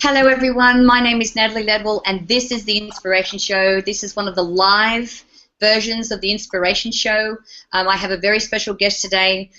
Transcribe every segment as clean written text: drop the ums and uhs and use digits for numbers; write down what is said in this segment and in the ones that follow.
Hello everyone, my name is Natalie and this is the Inspiration Show. This is one of the live versions of the Inspiration Show. I have a very special guest today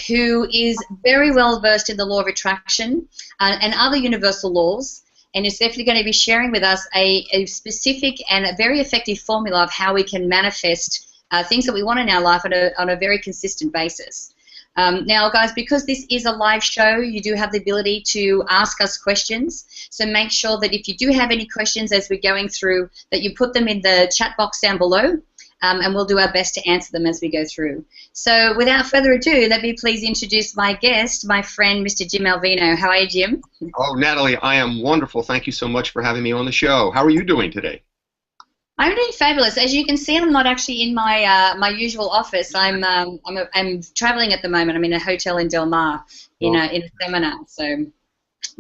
who is very well versed in the law of attraction and other universal laws, and is definitely going to be sharing with us a specific and a very effective formula of how we can manifest things that we want in our life on a very consistent basis. Now, guys, because this is a live show, you do have the ability to ask us questions. So make sure that if you do have any questions as we're going through, that you put them in the chat box down below, and we'll do our best to answer them as we go through. So without further ado, let me please introduce my guest, my friend, Mr. Jim Alvino. How are you, Jim? Oh, Natalie, I am wonderful. Thank you so much for having me on the show. How are you doing today? I'm doing fabulous. As you can see, I'm not actually in my my usual office. I'm traveling at the moment. I'm in a hotel in Del Mar in a seminar. So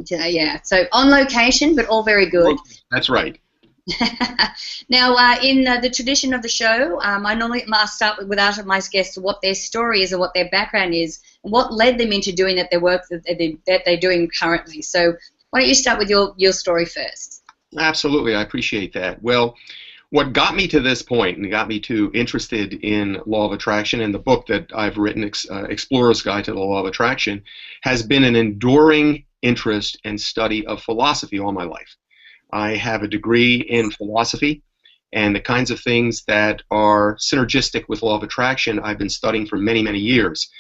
yeah, so on location, but all very good. That's right. Now, in the tradition of the show, I normally must start with asking my guests what their story is and what their background is, and what led them into doing the work that they're doing currently. So why don't you start with your story first? Absolutely, I appreciate that. Well, what got me to this point and got me interested in law of attraction, and the book that I've written, Explorer's Guide to the Law of Attraction, has been an enduring interest and study of philosophy all my life. I have a degree in philosophy, and the kinds of things that are synergistic with law of attraction I've been studying for many, many years.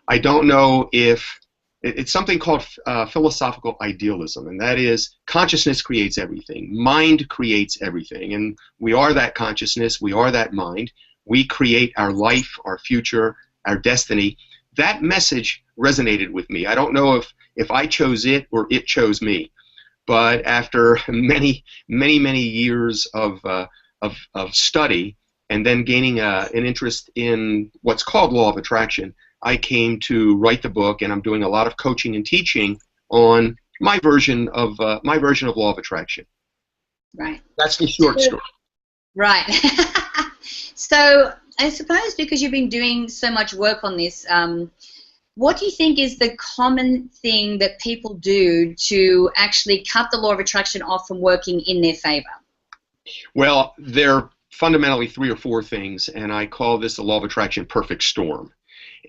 I don't know if it's something called philosophical idealism, and that is consciousness creates everything. Mind creates everything, and we are that consciousness, we are that mind. We create our life, our future, our destiny. That message resonated with me. I don't know if I chose it or it chose me, but after many, many, many years of study and then gaining an interest in what's called law of attraction, I came to write the book, and I'm doing a lot of coaching and teaching on my version of law of attraction. Right. That's the short story. Right. So I suppose because you've been doing so much work on this, what do you think is the common thing that people do to actually cut the law of attraction off from working in their favor? Well, there are fundamentally 3 or 4 things, and I call this the law of attraction perfect storm.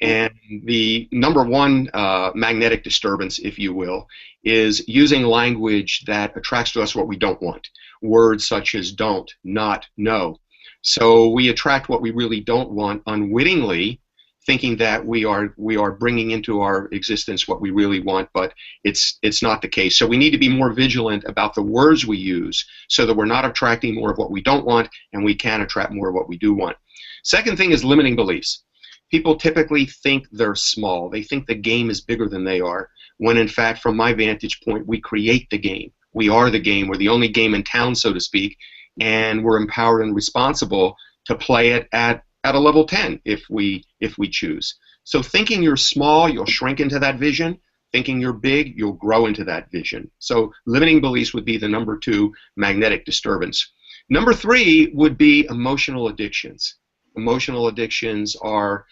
And the number one magnetic disturbance, if you will, is using language that attracts to us what we don't want. Words such as don't, not, no. So we attract what we really don't want unwittingly, thinking that we are bringing into our existence what we really want, but it's not the case. So we need to be more vigilant about the words we use so that we're not attracting more of what we don't want, and we can attract more of what we do want. Second thing is limiting beliefs. People typically think they're small. They think the game is bigger than they are, when in fact, from my vantage point, we create the game. We are the game. We're the only game in town, so to speak, and we're empowered and responsible to play it at a level 10 if we choose. So thinking you're small, you'll shrink into that vision. Thinking you're big, you'll grow into that vision. So limiting beliefs would be the number 2 magnetic disturbance. Number 3 would be emotional addictions. Emotional addictions are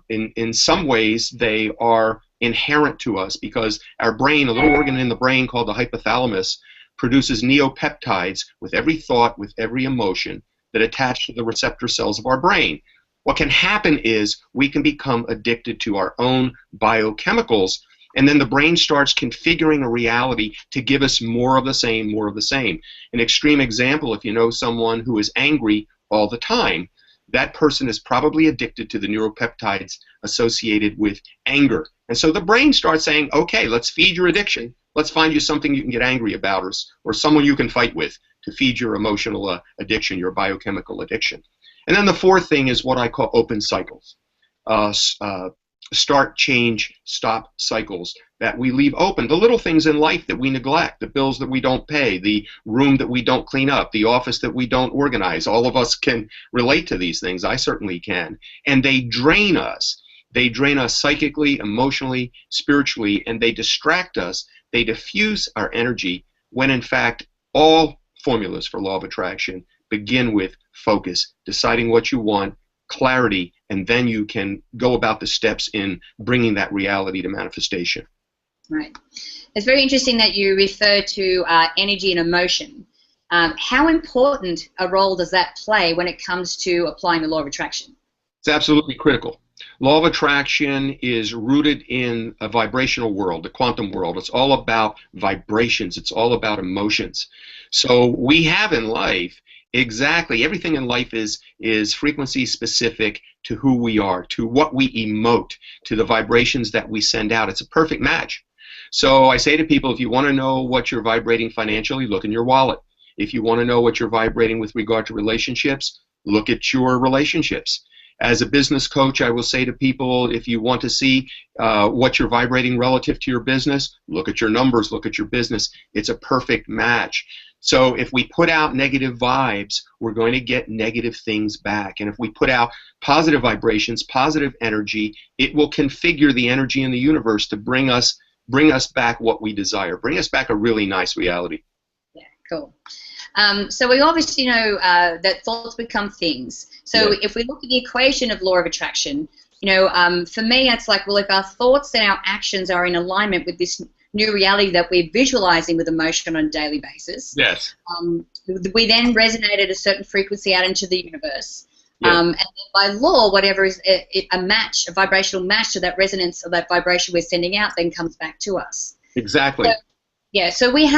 in some ways, they are inherent to us because our brain, a little organ in the brain called the hypothalamus, produces neopeptides with every thought, with every emotion that attach to the receptor cells of our brain. What can happen is we can become addicted to our own biochemicals, and then the brain starts configuring a reality to give us more of the same, more of the same. An extreme example, if you know someone who is angry all the time, that person is probably addicted to the neuropeptides associated with anger. And so the brain starts saying, okay, let's feed your addiction. Let's find you something you can get angry about, or someone you can fight with to feed your emotional addiction, your biochemical addiction. And then the 4th thing is what I call open cycles. Start, change, stop cycles that we leave open. The little things in life that we neglect, the bills that we don't pay, the room that we don't clean up, the office that we don't organize. All of us can relate to these things. I certainly can. And they drain us. They drain us psychically, emotionally, spiritually, and they distract us. They diffuse our energy when, in fact, all formulas for law of attraction begin with focus, deciding what you want, clarity, and then you can go about the steps in bringing that reality to manifestation. Right. It's very interesting that you refer to energy and emotion. How important a role does that play when it comes to applying the law of attraction? It's absolutely critical. Law of attraction is rooted in a vibrational world, the quantum world. It's all about vibrations. It's all about emotions. So we have in life exactly everything in life is frequency specific to who we are, to what we emote, to the vibrations that we send out. It's a perfect match. So I say to people, if you want to know what you're vibrating financially, look in your wallet. If you want to know what you're vibrating with regard to relationships, look at your relationships. As a business coach, I will say to people, if you want to see what you're vibrating relative to your business, look at your numbers, look at your business. It's a perfect match. So if we put out negative vibes, we're going to get negative things back. And if we put out positive vibrations, positive energy, it will configure the energy in the universe to bring us back what we desire, bring us back a really nice reality. Yeah, cool. So we obviously know that thoughts become things. So if we look at the equation of law of attraction, for me it's like, well, if our thoughts and our actions are in alignment with this new reality that we're visualizing with emotion on a daily basis, yes, we then resonate at a certain frequency out into the universe. And then by law, whatever is a match, a vibrational match to that resonance of that vibration we're sending out, then comes back to us. Exactly. So, yeah, so we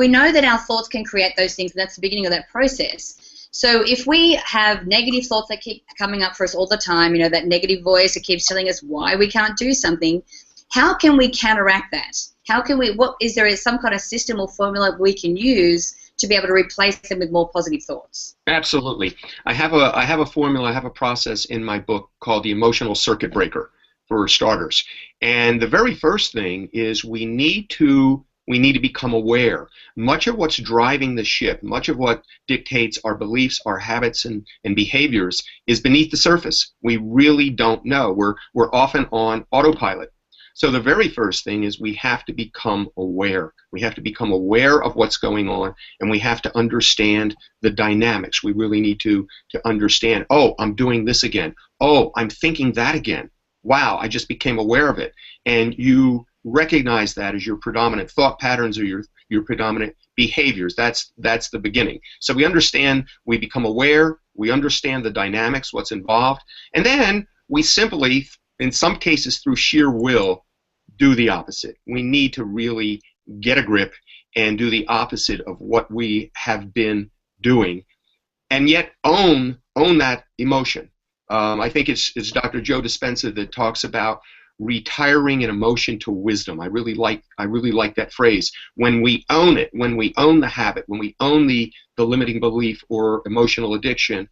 know that our thoughts can create those things, and that's the beginning of that process. So if we have negative thoughts that keep coming up for us all the time, that negative voice that keeps telling us why we can't do something, how can we counteract that? How can we? Is there some kind of system or formula we can use to be able to replace them with more positive thoughts? Absolutely. I have a formula, I have a process in my book called the emotional circuit breaker, for starters. And the very first thing is we need to become aware. Much of what's driving the ship, much of what dictates our beliefs, our habits, and behaviors is beneath the surface. We really don't know. We're often on autopilot. So the very first thing is we have to become aware. We have to become aware of what's going on, and we have to understand the dynamics. We really need to understand, oh, I'm doing this again. Oh, I'm thinking that again. Wow, I just became aware of it. And you recognize that as your predominant thought patterns or your predominant behaviors. That's the beginning. So we understand, we become aware, we understand the dynamics, what's involved, and then we simply, in some cases through sheer will, do the opposite. We need to really get a grip and do the opposite of what we have been doing, and yet own that emotion. I think it's Dr. Joe Dispenza that talks about retiring an emotion to wisdom. I really like that phrase. When we own it, when we own the habit, when we own the limiting belief or emotional addiction,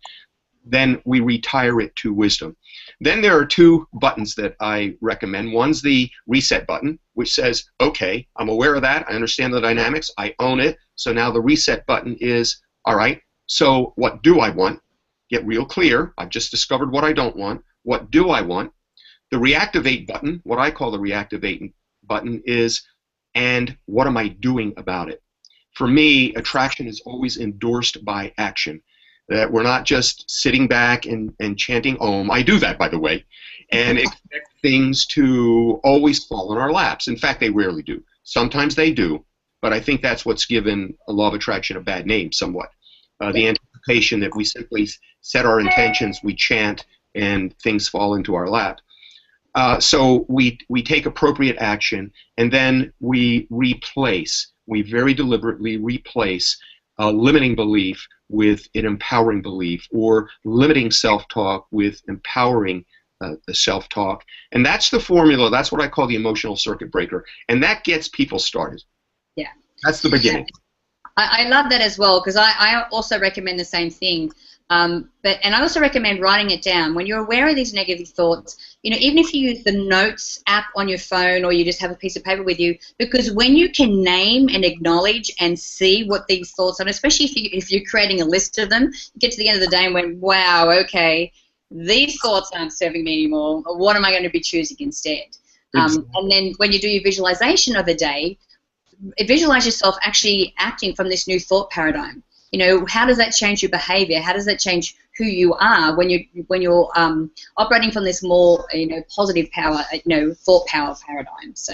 then we retire it to wisdom. Then there are two buttons that I recommend. One's the reset button, which says, okay, I'm aware of that, I understand the dynamics, I own it, so now the reset button is, all right, so what do I want? Get real clear. I've just discovered what I don't want. What do I want? The reactivate button, what I call the reactivate button, is, and what am I doing about it? For me, attraction is always endorsed by action. That we're not just sitting back and chanting Om. I do that, by the way, and expect things to always fall in our laps. In fact, they rarely do. Sometimes they do, but I think that's what's given a law of attraction a bad name somewhat. The anticipation that we simply set our intentions, we chant, and things fall into our lap. So we take appropriate action, and then we very deliberately replace a limiting belief with an empowering belief, or limiting self-talk with empowering self-talk. And that's the formula. That's what I call the emotional circuit breaker. And that gets people started. Yeah. That's the beginning. I love that as well, because I also recommend the same thing. And I also recommend writing it down. When you're aware of these negative thoughts, even if you use the notes app on your phone, or you just have a piece of paper with you, because when you can name and acknowledge and see what these thoughts are, and especially if you're creating a list of them, you get to the end of the day and went, wow, okay, these thoughts aren't serving me anymore. What am I going to be choosing instead? And then when you do your visualization of the day, visualize yourself actually acting from this new thought paradigm. How does that change your behavior? How does that change who you are when you're operating from this more positive power, thought power paradigm? So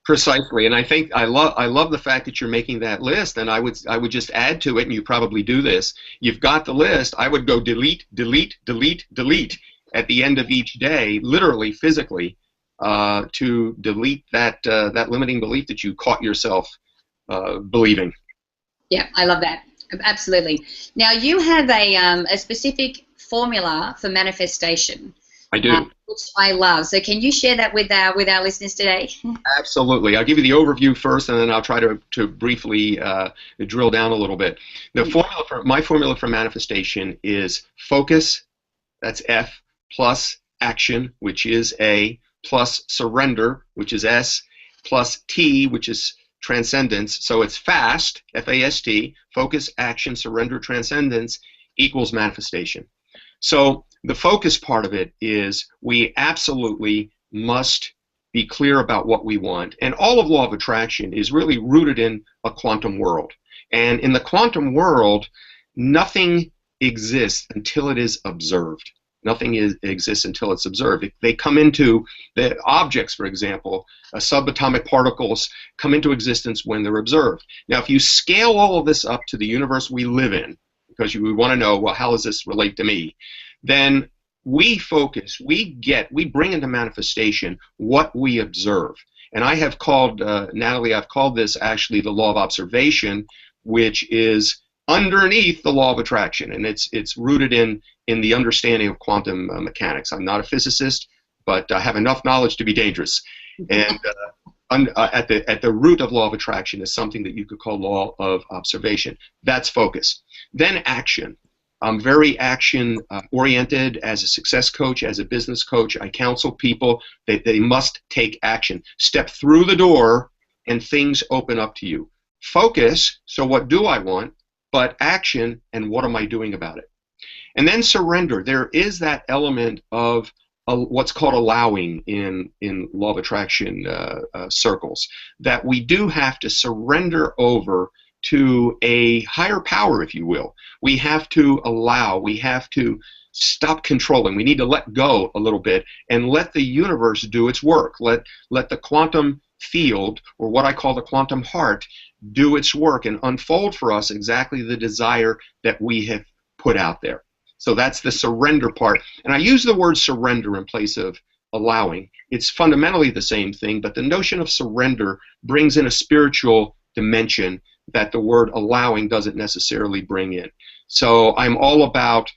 Precisely, and I think I love the fact that you're making that list, and I would just add to it, and you probably do this. You've got the list. I would go delete, delete, delete, delete at the end of each day, literally, physically, to delete that limiting belief that you caught yourself believing. Yeah, I love that. Absolutely. Now, you have a specific formula for manifestation. I do. Which I love. So can you share that with our listeners today? Absolutely. I'll give you the overview first, and then I'll try to briefly drill down a little bit. My formula for manifestation is focus, that's F, plus action, which is A, plus surrender, which is S, plus T, which is transcendence. So it's FAST, F-A-S-T, focus, action, surrender, transcendence equals manifestation. So the focus part of it is we absolutely must be clear about what we want. And all of law of attraction is really rooted in a quantum world. And in the quantum world, nothing exists until it is observed. Nothing exists until it's observed. They come into the objects, for example, subatomic particles come into existence when they're observed. Now, if you scale all of this up to the universe we live in, because you want to know, well, how does this relate to me? Then we focus, we bring into manifestation what we observe. And I have called, Natalie, I've called this actually the law of observation, which is underneath the law of attraction. And it's rooted in the understanding of quantum mechanics. I'm not a physicist, but I have enough knowledge to be dangerous. And at the root of law of attraction is something that you could call law of observation. That's focus. Then action. I'm very action oriented as a success coach, as a business coach. I counsel people that they must take action. Step through the door and things open up to you. Focus, so what do I want? But action, and what am I doing about it? And then surrender. There is that element of what's called allowing in law of attraction circles, that we do have to surrender over to a higher power, if you will. We have to allow, we have to stop controlling. We need to let go a little bit and let the universe do its work. Let the quantum field, or what I call the quantum heart, do its work and unfold for us exactly the desire that we have put out there. So that's the surrender part. And I use the word surrender in place of allowing. It's fundamentally the same thing, but the notion of surrender brings in a spiritual dimension that the word allowing doesn't necessarily bring in. So I'm all about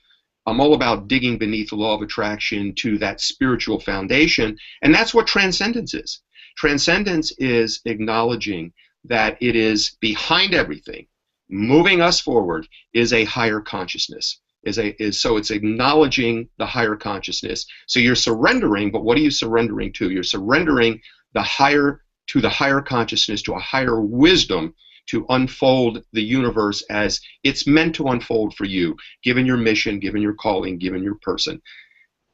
digging beneath the law of attraction to that spiritual foundation, and that's what transcendence is. Transcendence is acknowledging that it is behind everything, moving us forward, is a higher consciousness. So it's acknowledging the higher consciousness. So you're surrendering, but what are you surrendering to? You're surrendering to the higher consciousness, to a higher wisdom, to unfold the universe as it's meant to unfold for you, given your mission, given your calling, given your person.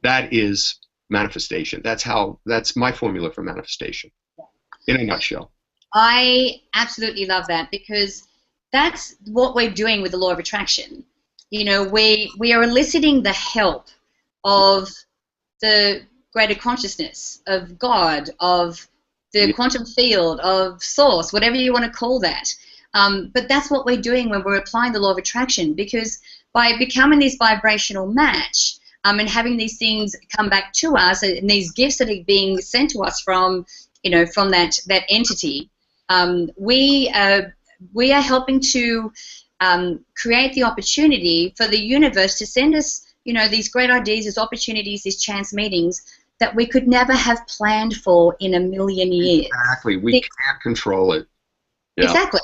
That is manifestation. That's my formula for manifestation, in a nutshell. I absolutely love that, because that's what we're doing with the law of attraction. You know, we are eliciting the help of the greater consciousness, of God, of the quantum field, of source, whatever you want to call that. But that's what we're doing when we're applying the law of attraction, because by becoming this vibrational match and having these things come back to us, and these gifts that are being sent to us from that entity, we are helping to create the opportunity for the universe to send us, these great ideas, these opportunities, these chance meetings that we could never have planned for in a million years. Exactly. We can't control it. Yeah. Exactly.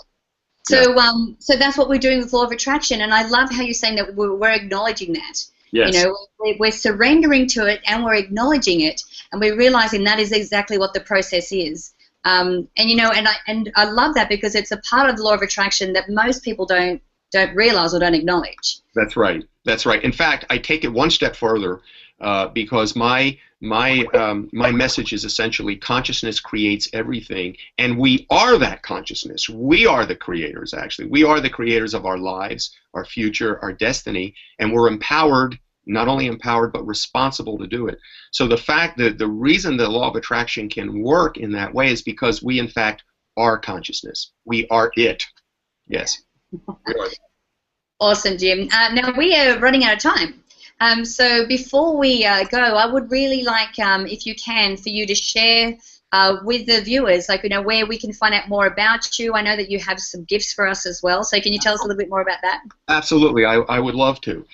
So, so that's what we're doing with law of attraction, and I love how you're saying that we're acknowledging that. Yes. We're surrendering to it, and we're acknowledging it, and we're realizing that is exactly what the process is. And I love that, because it's a part of the law of attraction that most people don't realize or don't acknowledge. That's right. That's right. In fact, I take it one step further, because my message is essentially consciousness creates everything, and we are that consciousness. We are the creators, actually. We are the creators of our lives, our future, our destiny, and we're empowered not only empowered but responsible to do it. So the fact that the reason the law of attraction can work in that way is because we, in fact, are consciousness. We are it. Yes. We are. Awesome, Jim. Now we are running out of time. So before we go, I would really like, if you can, for you to share with the viewers, like, you know, where we can find out more about you. I know that you have some gifts for us as well. So can you tell us a little bit more about that? Absolutely. I would love to.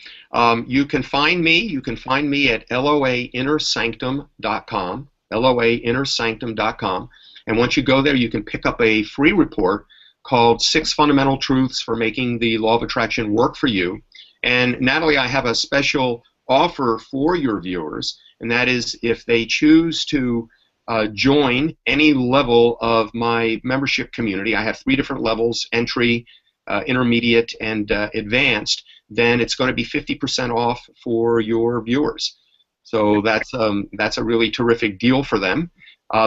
You can find me. You can find me at loainnersanctum.com, loainnersanctum.com. And once you go there, you can pick up a free report called 6 Fundamental Truths for Making the Law of Attraction Work for You. And Natalie, I have a special offer for your viewers, and that is if they choose to join any level of my membership community. I have 3 different levels: entry, intermediate, and advanced. Then it's going to be 50% off for your viewers. So that's a really terrific deal for them.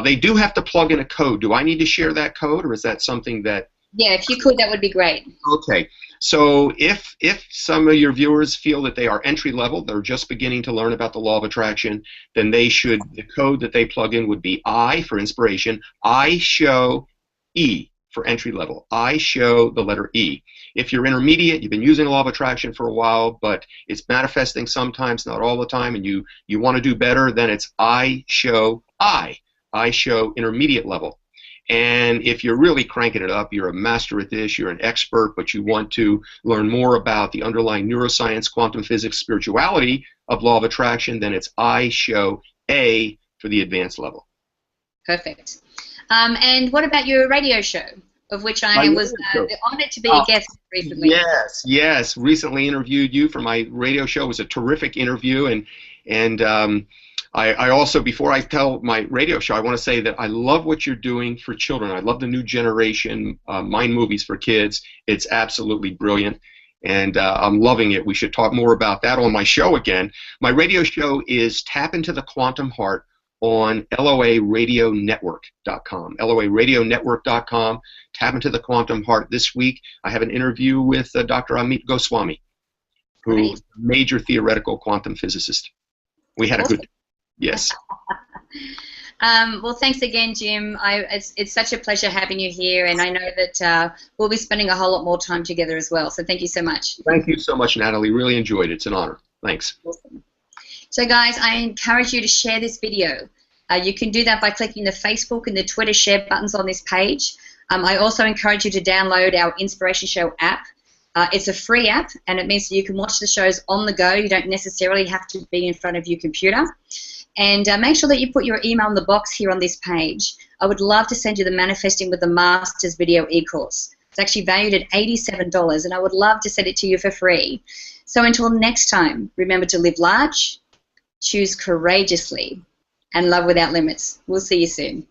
They do have to plug in a code. Do I need to share that code, or is that something that... Yeah, if you could, that would be great. Okay. So if some of your viewers feel that they are entry level, they're just beginning to learn about the law of attraction, then they should, the code that they plug in would be I for inspiration, I show E for entry level. I show the letter E. If you're intermediate, you've been using the law of attraction for a while, but it's manifesting sometimes, not all the time, and you want to do better, then it's I show I. I show intermediate level. And if you're really cranking it up, you're a master at this, you're an expert, but you want to learn more about the underlying neuroscience, quantum physics, spirituality of law of attraction, then it's I show A for the advanced level. Perfect. And what about your radio show, of which I was honored to be a guest recently? Yes. Recently interviewed you for my radio show. It was a terrific interview, and I also, before I tell my radio show, I want to say that I love what you're doing for children. I love the new generation mind movies for kids. It's absolutely brilliant, and I'm loving it. We should talk more about that on my show again. My radio show is Tap into the Quantum Heart on loaradionetwork.com. loaradionetwork.com. Tap into the Quantum Heart. This week, I have an interview with Dr. Amit Goswami, who is a major theoretical quantum physicist. We had a good... Yes. Well, thanks again, Jim. It's such a pleasure having you here, and I know that we'll be spending a whole lot more time together as well. So thank you so much. Thank you so much, Natalie. Really enjoyed it. It's an honor. Thanks. Awesome. So, guys, I encourage you to share this video. You can do that by clicking the Facebook and the Twitter share buttons on this page. I also encourage you to download our Inspiration Show app. It's a free app, and it means that you can watch the shows on the go. You don't necessarily have to be in front of your computer. And make sure that you put your email in the box here on this page. I would love to send you the Manifesting with the Masters video e-course. It's actually valued at $87, and I would love to send it to you for free. So until next time, remember to live large, choose courageously, and love without limits. We'll see you soon.